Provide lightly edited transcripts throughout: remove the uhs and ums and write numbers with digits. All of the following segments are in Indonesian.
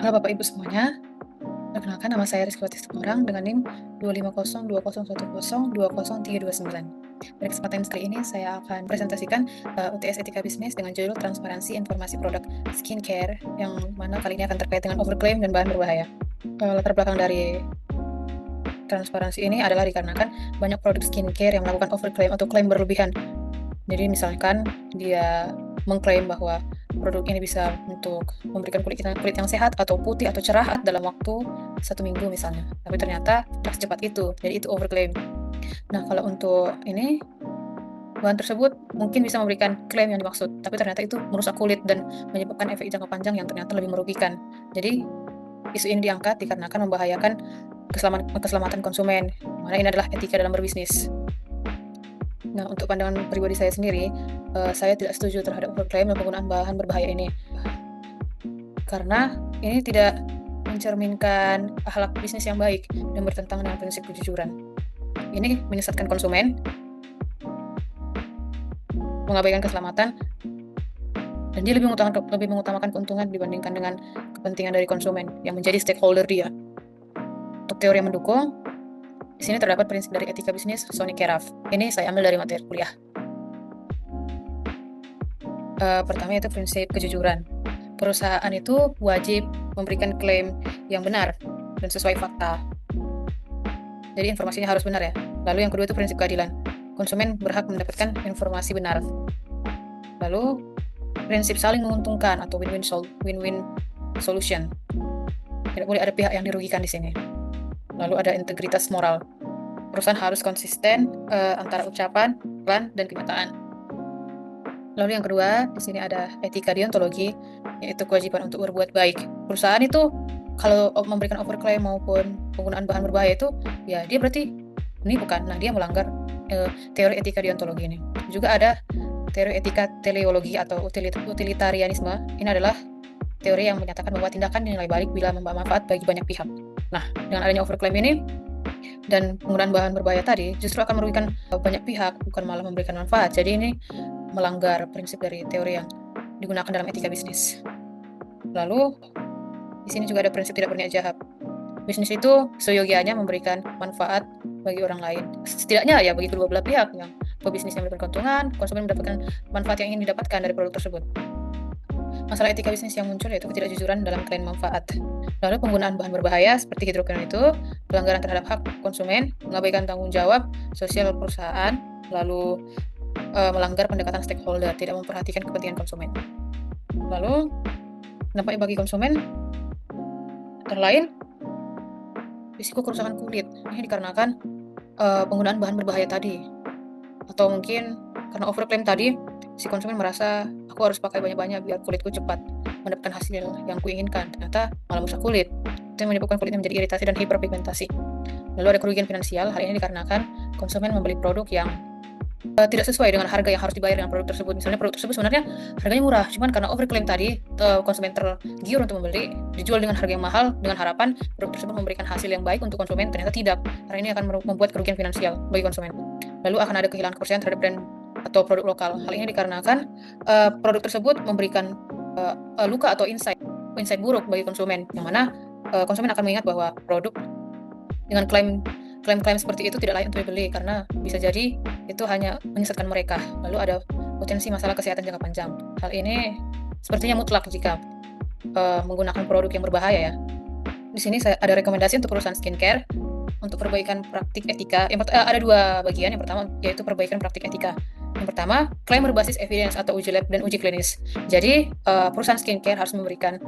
Halo Bapak Ibu semuanya, perkenalkan nama saya Rizkwati Sitorang dengan NIM 2502010200329. Pada kesempatan kali ini saya akan presentasikan UTS Etika Bisnis dengan judul Transparansi Informasi Produk Skincare, yang mana kali ini akan terkait dengan overclaim dan bahan berbahaya. Latar belakang dari transparansi ini adalah dikarenakan banyak produk skincare yang melakukan overclaim atau klaim berlebihan. Jadi misalkan dia mengklaim bahwa produk ini bisa untuk memberikan kulit yang sehat atau putih atau cerah dalam waktu 1 minggu misalnya. Tapi ternyata tak secepat itu, jadi itu overclaim. Nah, kalau untuk ini, bahan tersebut mungkin bisa memberikan klaim yang dimaksud, tapi ternyata itu merusak kulit dan menyebabkan efek jangka panjang yang ternyata lebih merugikan. Jadi, isu ini diangkat dikarenakan membahayakan keselamatan konsumen, mana ini adalah etika dalam berbisnis. Nah, untuk pandangan pribadi saya sendiri, saya tidak setuju terhadap overclaim dan penggunaan bahan berbahaya ini. Karena ini tidak mencerminkan akhlak bisnis yang baik dan bertentangan dengan prinsip kejujuran. Ini menyesatkan konsumen, mengabaikan keselamatan, dan dia lebih mengutamakan keuntungan dibandingkan dengan kepentingan dari konsumen yang menjadi stakeholder dia. Untuk teori yang mendukung, di sini terdapat prinsip dari etika bisnis Sony Keraf. Ini saya ambil dari materi kuliah. Pertama yaitu prinsip kejujuran. Perusahaan itu wajib memberikan klaim yang benar dan sesuai fakta. Jadi informasinya harus benar ya. Lalu yang kedua itu prinsip keadilan. Konsumen berhak mendapatkan informasi benar. Lalu prinsip saling menguntungkan atau win-win solution. Tidak boleh ada pihak yang dirugikan di sini. Lalu ada integritas moral. Perusahaan harus konsisten antara ucapan, plan, dan kenyataan. Lalu yang kedua, di sini ada etika deontologi, yaitu kewajiban untuk berbuat baik. Perusahaan itu kalau memberikan overclaim maupun penggunaan bahan berbahaya itu, ya dia berarti ini bukan. Nah, dia melanggar teori etika deontologi ini. Juga ada teori etika teleologi atau utilitarianisme. Ini adalah teori yang menyatakan bahwa tindakan dinilai balik bila membawa manfaat bagi banyak pihak. Nah, dengan adanya overclaim ini dan penggunaan bahan berbahaya tadi justru akan merugikan banyak pihak, bukan malah memberikan manfaat. Jadi ini melanggar prinsip dari teori yang digunakan dalam etika bisnis. Lalu di sini juga ada prinsip tidak berniat jahat. Bisnis itu seyogianya memberikan manfaat bagi orang lain. Setidaknya ya bagi kedua belah pihak, yang pebisnis yang mendapatkan keuntungan, konsumen mendapatkan manfaat yang ingin didapatkan dari produk tersebut. Masalah etika bisnis yang muncul yaitu ketidakjujuran dalam klaim manfaat. Lalu penggunaan bahan berbahaya seperti hidroquinone itu, pelanggaran terhadap hak konsumen, mengabaikan tanggung jawab sosial perusahaan, lalu melanggar pendekatan stakeholder, tidak memperhatikan kepentingan konsumen. Lalu dampaknya bagi konsumen antara lain risiko kerusakan kulit. Ini dikarenakan penggunaan bahan berbahaya tadi, atau mungkin karena overclaim tadi, si konsumen merasa aku harus pakai banyak-banyak biar kulitku cepat mendapatkan hasil yang kuinginkan. Ternyata malah merusak kulit. Itu yang menyebabkan kulitnya menjadi iritasi dan hiperpigmentasi. Lalu ada kerugian finansial. Hal ini dikarenakan konsumen membeli produk yang tidak sesuai dengan harga yang harus dibayar dengan produk tersebut. Misalnya produk tersebut sebenarnya harganya murah, cuman karena overclaim tadi, konsumen tergiur untuk membeli, dijual dengan harga yang mahal dengan harapan produk tersebut memberikan hasil yang baik untuk konsumen, ternyata tidak. Karena ini akan membuat kerugian finansial bagi konsumen. Lalu akan ada kehilangan kepercayaan terhadap brand atau produk lokal. Hal ini dikarenakan produk tersebut memberikan luka atau insight buruk bagi konsumen, yang mana konsumen akan mengingat bahwa produk dengan klaim seperti itu tidak layak untuk dibeli karena bisa jadi itu hanya menyesatkan mereka. Lalu ada potensi masalah kesehatan jangka panjang. Hal ini sepertinya mutlak jika menggunakan produk yang berbahaya ya. Di sini saya ada rekomendasi untuk perusahaan skincare untuk perbaikan praktik etika. Ada dua bagian. Yang pertama yaitu perbaikan praktik etika. Yang pertama, klaim berbasis evidence atau uji lab dan uji klinis. Jadi perusahaan skincare harus memberikan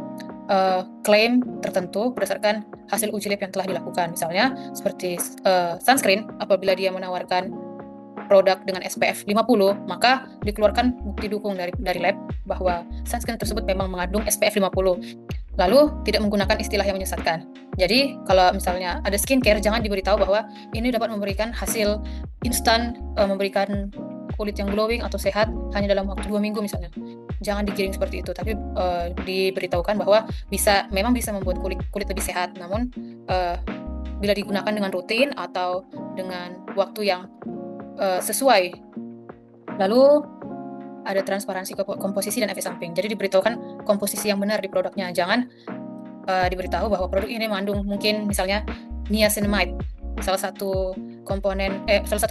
klaim tertentu berdasarkan hasil uji lab yang telah dilakukan. Misalnya seperti sunscreen, apabila dia menawarkan produk dengan SPF 50, maka dikeluarkan bukti dukung dari lab bahwa sunscreen tersebut memang mengandung SPF 50. Lalu tidak menggunakan istilah yang menyesatkan. Jadi kalau misalnya ada skincare, jangan diberitahu bahwa ini dapat memberikan hasil instan, memberikan kulit yang glowing atau sehat hanya dalam waktu 2 minggu misalnya. Jangan digiring seperti itu, tapi diberitahukan bahwa memang bisa membuat kulit lebih sehat, namun bila digunakan dengan rutin atau dengan waktu yang sesuai. Lalu ada transparansi komposisi dan efek samping. Jadi diberitahukan komposisi yang benar di produknya. Jangan diberitahu bahwa produk ini mengandung mungkin misalnya niacinamide, salah satu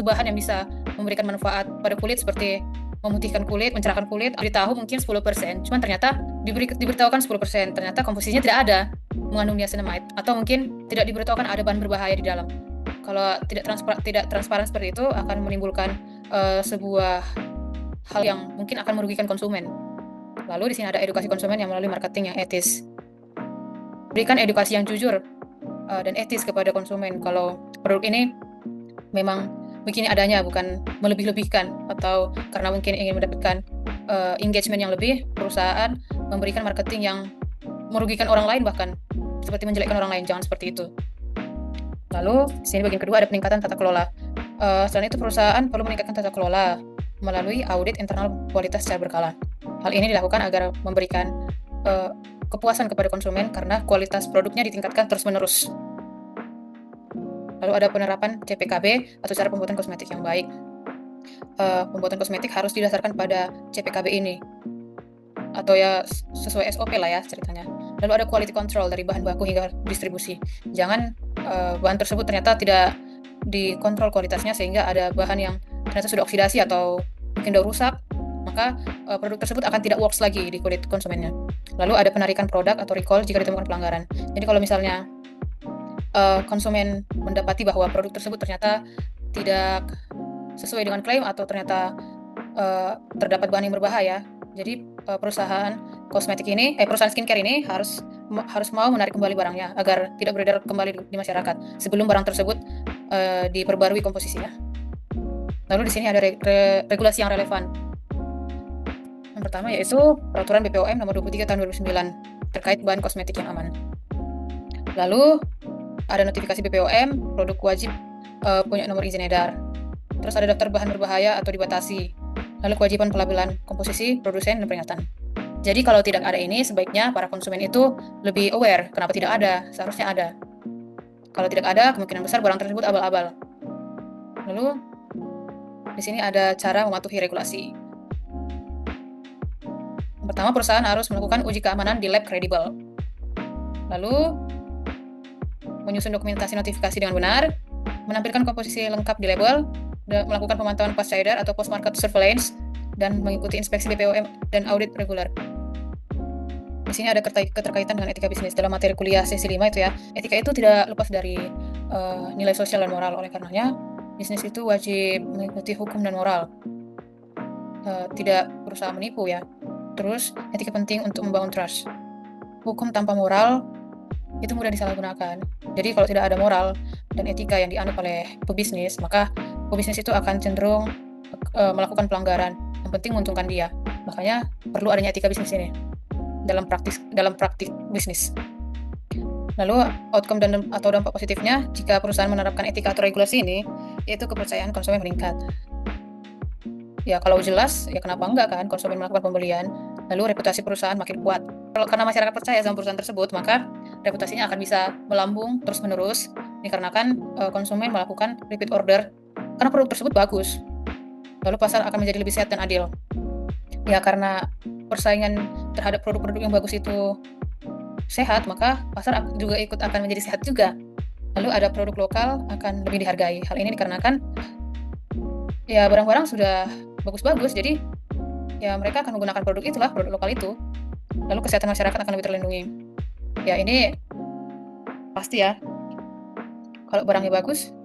bahan yang bisa memberikan manfaat pada kulit seperti memutihkan kulit, mencerahkan kulit. Diberitahu mungkin 10%, cuman ternyata diberitahukan 10%, ternyata komposisinya tidak ada mengandung niacinamide, atau mungkin tidak diberitahukan ada bahan berbahaya di dalam. Kalau tidak transparan seperti itu akan menimbulkan sebuah hal yang mungkin akan merugikan konsumen. Lalu di sini ada edukasi konsumen yang melalui marketing yang etis. Berikan edukasi yang jujur dan etis kepada konsumen kalau produk ini memang begini adanya, bukan melebih-lebihkan, atau karena mungkin ingin mendapatkan engagement yang lebih, perusahaan memberikan marketing yang merugikan orang lain, bahkan seperti menjelekkan orang lain. Jangan seperti itu. Lalu di sini bagian kedua ada peningkatan tata kelola. Selain itu perusahaan perlu meningkatkan tata kelola melalui audit internal kualitas secara berkala. Hal ini dilakukan agar memberikan kepuasan kepada konsumen karena kualitas produknya ditingkatkan terus-menerus. Lalu ada penerapan CPKB atau cara pembuatan kosmetik yang baik. Pembuatan kosmetik harus didasarkan pada CPKB ini, atau ya sesuai SOP lah ya ceritanya. Lalu ada quality control dari bahan baku hingga distribusi. Jangan bahan tersebut ternyata tidak dikontrol kualitasnya sehingga ada bahan yang ternyata sudah oksidasi atau mungkin sudah rusak, maka produk tersebut akan tidak works lagi di kulit konsumennya. Lalu ada penarikan produk atau recall jika ditemukan pelanggaran. Jadi kalau misalnya konsumen mendapati bahwa produk tersebut ternyata tidak sesuai dengan klaim atau ternyata terdapat bahan yang berbahaya, jadi perusahaan skincare ini harus mau menarik kembali barangnya agar tidak beredar kembali di masyarakat sebelum barang tersebut diperbarui komposisinya. Lalu di sini ada regulasi yang relevan. Yang pertama yaitu Peraturan BPOM Nomor 23 Tahun 2009 terkait bahan kosmetik yang aman. Lalu ada notifikasi BPOM, produk wajib punya nomor izin edar. Terus ada daftar bahan berbahaya atau dibatasi. Lalu kewajiban pelabelan komposisi, produsen, dan peringatan. Jadi kalau tidak ada ini, sebaiknya para konsumen itu lebih aware. Kenapa tidak ada? Seharusnya ada. Kalau tidak ada, kemungkinan besar barang tersebut abal-abal. Lalu di sini ada cara mematuhi regulasi. Yang pertama, perusahaan harus melakukan uji keamanan di lab kredibel. Lalu menyusun dokumentasi notifikasi dengan benar, menampilkan komposisi lengkap di label, melakukan pemantauan pasca edar atau post-market surveillance, dan mengikuti inspeksi BPOM dan audit reguler. Di sini ada keterkaitan dengan etika bisnis. Dalam materi kuliah sesi 5 itu ya, etika itu tidak lepas dari nilai sosial dan moral. Oleh karenanya, bisnis itu wajib mengikuti hukum dan moral. Tidak berusaha menipu ya. Terus, etika penting untuk membangun trust. Hukum tanpa moral itu mudah disalahgunakan. Jadi kalau tidak ada moral dan etika yang dianut oleh pebisnis, maka pebisnis itu akan cenderung melakukan pelanggaran. Yang penting menguntungkan dia. Makanya perlu adanya etika bisnis ini dalam praktik bisnis. Lalu outcome atau dampak positifnya jika perusahaan menerapkan etika atau regulasi ini, yaitu kepercayaan konsumen meningkat. Ya kalau jelas, ya kenapa enggak kan konsumen melakukan pembelian. Lalu reputasi perusahaan makin kuat. Karena masyarakat percaya sama perusahaan tersebut, maka reputasinya akan bisa melambung terus-menerus dikarenakan konsumen melakukan repeat order karena produk tersebut bagus. Lalu pasar akan menjadi lebih sehat dan adil. Ya karena persaingan terhadap produk-produk yang bagus itu sehat, maka pasar juga ikut akan menjadi sehat juga. Lalu ada produk lokal akan lebih dihargai. Hal ini dikarenakan ya barang-barang sudah bagus-bagus, jadi ya mereka akan menggunakan produk lokal itu. Lalu kesehatan masyarakat akan lebih terlindungi. Ya ini pasti ya, kalau barangnya bagus,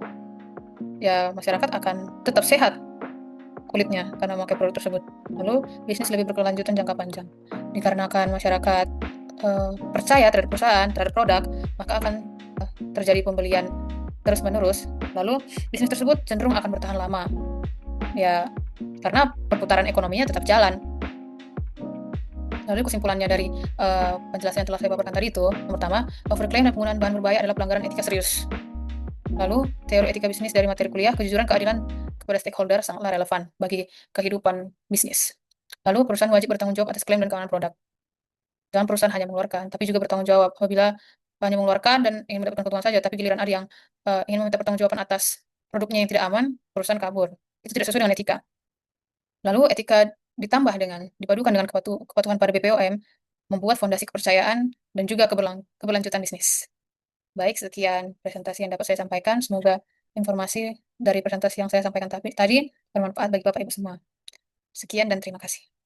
ya masyarakat akan tetap sehat kulitnya karena memakai produk tersebut. Lalu bisnis lebih berkelanjutan jangka panjang. Dikarenakan masyarakat percaya terhadap perusahaan, terhadap produk, maka akan terjadi pembelian terus-menerus. Lalu bisnis tersebut cenderung akan bertahan lama. Ya karena perputaran ekonominya tetap jalan. Lalu kesimpulannya dari penjelasan yang telah saya paparkan tadi itu, yang pertama, overclaim dan penggunaan bahan berbahaya adalah pelanggaran etika serius. Lalu, teori etika bisnis dari materi kuliah, kejujuran, keadilan kepada stakeholder sangatlah relevan bagi kehidupan bisnis. Lalu, perusahaan wajib bertanggung jawab atas klaim dan keamanan produk. Jangan perusahaan hanya mengeluarkan, tapi juga bertanggung jawab. Apabila hanya mengeluarkan dan ingin mendapatkan keuntungan saja, tapi giliran ada yang ingin meminta pertanggungjawaban atas produknya yang tidak aman, perusahaan kabur. Itu tidak sesuai dengan etika. Lalu, etika dipadukan dengan kepatuhan pada BPOM, membuat fondasi kepercayaan dan juga keberlanjutan bisnis. Baik, sekian presentasi yang dapat saya sampaikan. Semoga informasi dari presentasi yang saya sampaikan tadi bermanfaat bagi Bapak Ibu semua. Sekian dan terima kasih.